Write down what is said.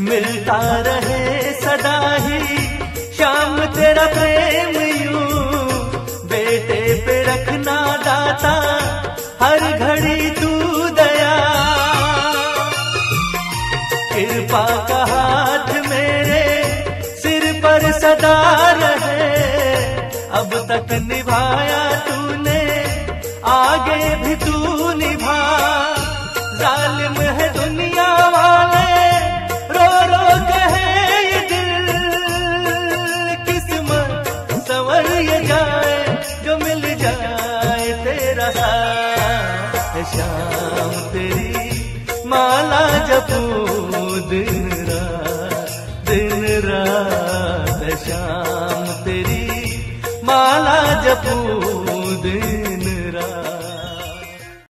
मिलता रहे सदा ही श्याम तेरा प्रेम यूं, बेटे पे रखना दाता हर घड़ी तू दया। कृपा का हाथ मेरे सिर पर सदा रहे, अब तक निभाया तूने आगे भी तू निभा। जालिम है दुनिया वाले रो रो कहे ये दिल, किस्मत संवर ये जाए जो मिल जाए तेरा साथ। शाम तेरी माला जपूं दिन रात, शाम तेरी माला जपूं दिन रात।